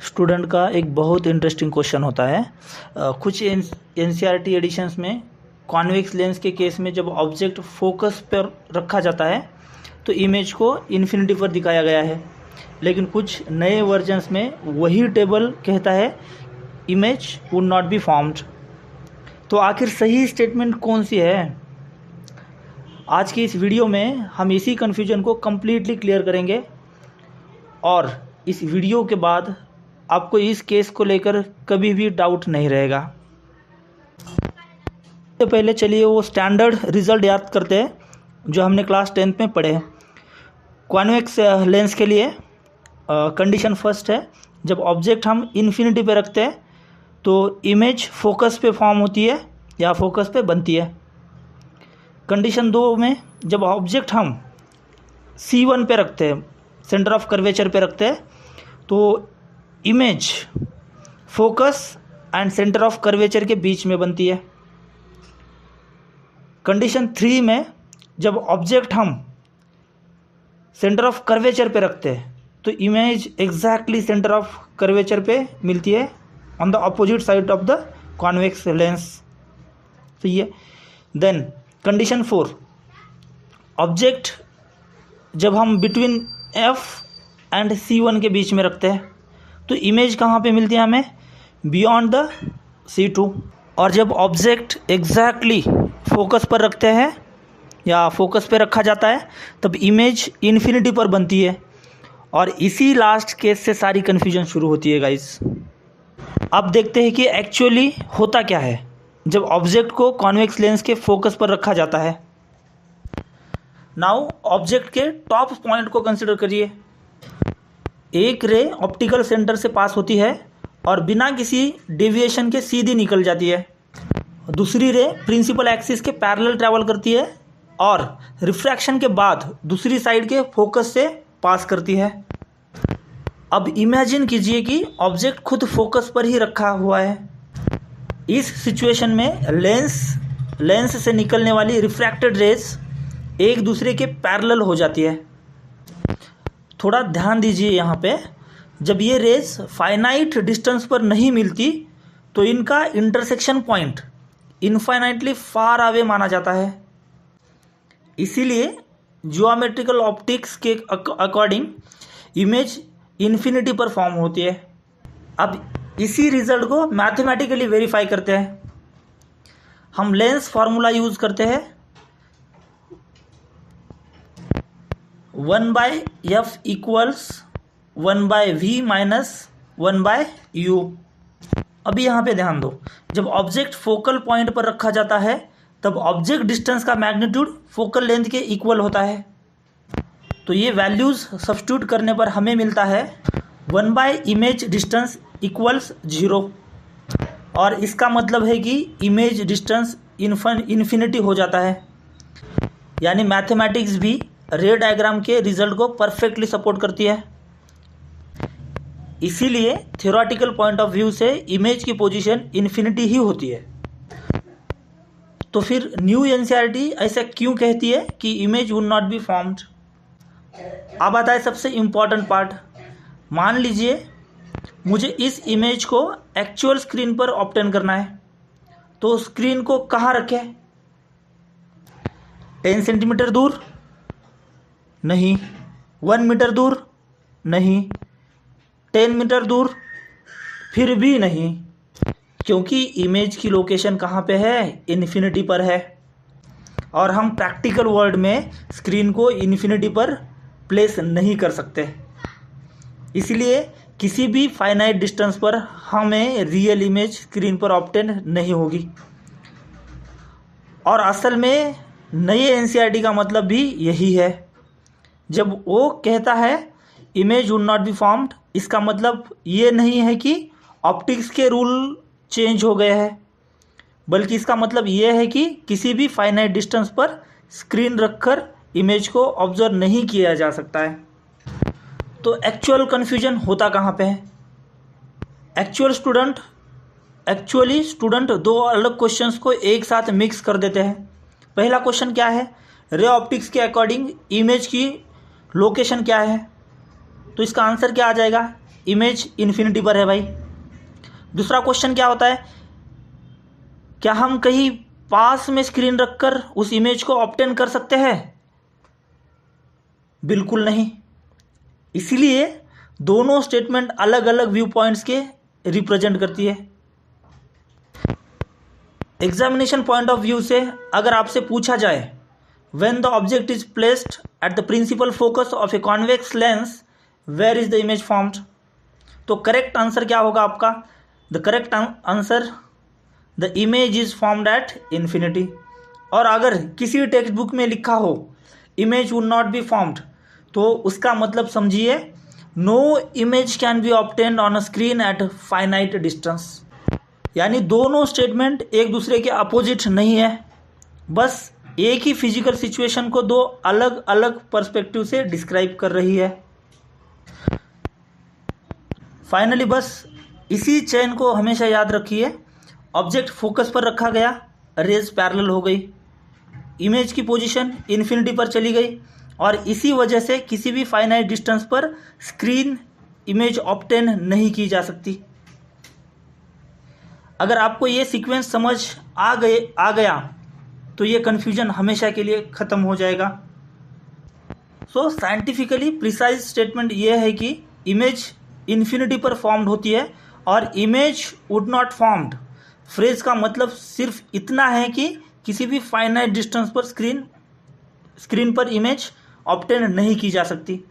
Student का एक बहुत इंटरेस्टिंग क्वेश्चन होता है। कुछ एनसीईआरटी एडिशंस में कॉन्वेक्स लेंस के केस में जब ऑब्जेक्ट फोकस पर रखा जाता है तो इमेज को इन्फिनिटी पर दिखाया गया है, लेकिन कुछ नए वर्जन्स में वही टेबल कहता है image would not be formed. तो आखिर सही स्टेटमेंट कौन सी है? आज की इस वीडियो में हम इसी कन्फ्यूजन को कम्प्लीटली क्लियर करेंगे और इस वीडियो के बाद आपको इस केस को लेकर कभी भी डाउट नहीं रहेगा। सबसे पहले चलिए वो स्टैंडर्ड रिजल्ट याद करते हैं जो हमने क्लास 10th में पढ़े हैं। कॉन्वेक्स लेंस के लिए कंडीशन फर्स्ट है, जब ऑब्जेक्ट हम इन्फिनिटी पे रखते हैं तो इमेज फोकस पे फॉर्म होती है या फोकस पे बनती है। कंडीशन 2 में जब ऑब्जेक्ट हम C1 पे रखते हैं, सेंटर ऑफ कर्वेचर पे रखते हैं, तो image focus and centre of curvature के बीच में बनती है। कंडीशन 3 में जब ऑब्जेक्ट हम सेंटर ऑफ कर्वेचर पे रखते हैं तो image exactly centre of curvature पे मिलती है on the opposite side of the convex lens. सही है। देन कंडीशन 4, ऑब्जेक्ट जब हम बिटवीन F एंड C1 के बीच में रखते हैं तो इमेज कहाँ पे मिलती है हमें? Beyond the C2। और जब ऑब्जेक्ट एग्जैक्टली फोकस पर रखते हैं या फोकस पे रखा जाता है तब इमेज इन्फिनिटी पर बनती है। और इसी लास्ट केस से सारी कन्फ्यूजन शुरू होती है गाइस। अब देखते हैं कि एक्चुअली होता क्या है जब ऑब्जेक्ट को कॉन्वेक्स लेंस के फोकस पर रखा जाता है। नाउ ऑब्जेक्ट के टॉप पॉइंट को कंसिडर करिए। एक रे ऑप्टिकल सेंटर से पास होती है और बिना किसी डेविएशन के सीधी निकल जाती है। दूसरी रे प्रिंसिपल एक्सिस के पैरेलल ट्रैवल करती है और रिफ्रैक्शन के बाद दूसरी साइड के फोकस से पास करती है। अब इमेजिन कीजिए कि ऑब्जेक्ट खुद फोकस पर ही रखा हुआ है। इस सिचुएशन में लेंस से निकलने वाली रिफ्रैक्टेड रेज एक दूसरे के पैरेलल हो जाती है। थोड़ा ध्यान दीजिए यहाँ पे, जब ये रेज फाइनाइट डिस्टेंस पर नहीं मिलती तो इनका intersection point infinitely far away माना जाता है। इसीलिए ज्योमेट्रिकल ऑप्टिक्स के अकॉर्डिंग इमेज इन्फिनिटी पर फॉर्म होती है। अब इसी रिजल्ट को मैथमेटिकली वेरीफाई करते हैं। हम लेंस फार्मूला यूज करते हैं 1/f equals 1/v minus 1/u। अभी यहाँ पे ध्यान दो, जब ऑब्जेक्ट फोकल पॉइंट पर रखा जाता है तब ऑब्जेक्ट डिस्टेंस का मैग्नीट्यूड फोकल लेंथ के इक्वल होता है। तो ये वैल्यूज सब्स्टिट्यूट करने पर हमें मिलता है 1/इमेज डिस्टेंस इक्वल्स 0। और इसका मतलब है कि इमेज डिस्टेंस इन्फिनिटी हो जाता है। यानी मैथमेटिक्स भी रे डायग्राम के रिजल्ट को परफेक्टली सपोर्ट करती है। इसीलिए थ्योरेटिकल पॉइंट ऑफ व्यू से इमेज की पोजीशन इन्फिनिटी ही होती है। तो फिर न्यू एनसीईआरटी ऐसा क्यों कहती है कि image would not be formed? अब आता है सबसे इम्पॉर्टेंट पार्ट। मान लीजिए मुझे इस इमेज को एक्चुअल स्क्रीन पर ऑब्टेन करना है, तो स्क्रीन को कहाँ रखें? 10 सेंटीमीटर दूर? नहीं। 1 मीटर दूर? नहीं। 10 मीटर दूर? फिर भी नहीं, क्योंकि इमेज की लोकेशन कहाँ पे है? इन्फिनिटी पर है। और हम प्रैक्टिकल वर्ल्ड में स्क्रीन को इन्फिनिटी पर प्लेस नहीं कर सकते। इसलिए किसी भी फाइनाइट डिस्टेंस पर हमें रियल इमेज स्क्रीन पर ऑब्टेन नहीं होगी। और असल में नए एनसीईआरटी का मतलब भी यही है। जब वो कहता है image would not be formed, इसका मतलब ये नहीं है कि ऑप्टिक्स के रूल चेंज हो गए हैं, बल्कि इसका मतलब ये है कि किसी भी फाइनाइट डिस्टेंस पर स्क्रीन रखकर इमेज को ऑब्जर्व नहीं किया जा सकता है। तो एक्चुअल कन्फ्यूजन होता कहाँ पे है? एक्चुअली स्टूडेंट दो अलग क्वेश्चंस को एक साथ मिक्स कर देते हैं। पहला क्वेश्चन क्या है? रे ऑप्टिक्स के अकॉर्डिंग इमेज की लोकेशन क्या है? तो इसका आंसर क्या आ जाएगा? इमेज इन्फिनिटी पर है भाई। दूसरा क्वेश्चन क्या होता है, क्या हम कहीं पास में स्क्रीन रखकर उस इमेज को ऑब्टेन कर सकते हैं? बिल्कुल नहीं। इसलिए दोनों स्टेटमेंट अलग अलग व्यू पॉइंट्स के रिप्रेजेंट करती है। एग्जामिनेशन पॉइंट ऑफ व्यू से अगर आपसे पूछा जाए when the object is placed at the principal focus of a convex lens where is the image formed, तो करेक्ट आंसर क्या होगा आपका? The correct answer, the image is formed at infinity. और अगर किसी टेक्स्ट बुक में लिखा हो image would not be formed, तो उसका मतलब समझिए no image can be obtained on a screen at finite distance. यानी दोनों स्टेटमेंट एक दूसरे के अपोजिट नहीं है, बस एक ही फिजिकल सिचुएशन को दो अलग अलग पर्सपेक्टिव से डिस्क्राइब कर रही है। फाइनली बस इसी चेन को हमेशा याद रखिए, ऑब्जेक्ट फोकस पर रखा गया, रेज पैरेलल हो गई, इमेज की पोजीशन इन्फिनिटी पर चली गई, और इसी वजह से किसी भी फाइनाइट डिस्टेंस पर स्क्रीन इमेज ऑब्टेन नहीं की जा सकती। अगर आपको ये सीक्वेंस समझ आ गया तो ये कन्फ्यूजन हमेशा के लिए ख़त्म हो जाएगा। सो साइंटिफिकली प्रिसाइज स्टेटमेंट ये है कि इमेज इन्फिनिटी पर फॉर्म्ड होती है और image would not formed phrase का मतलब सिर्फ इतना है कि किसी भी फाइनाइट डिस्टेंस पर स्क्रीन पर इमेज ऑब्टेन नहीं की जा सकती।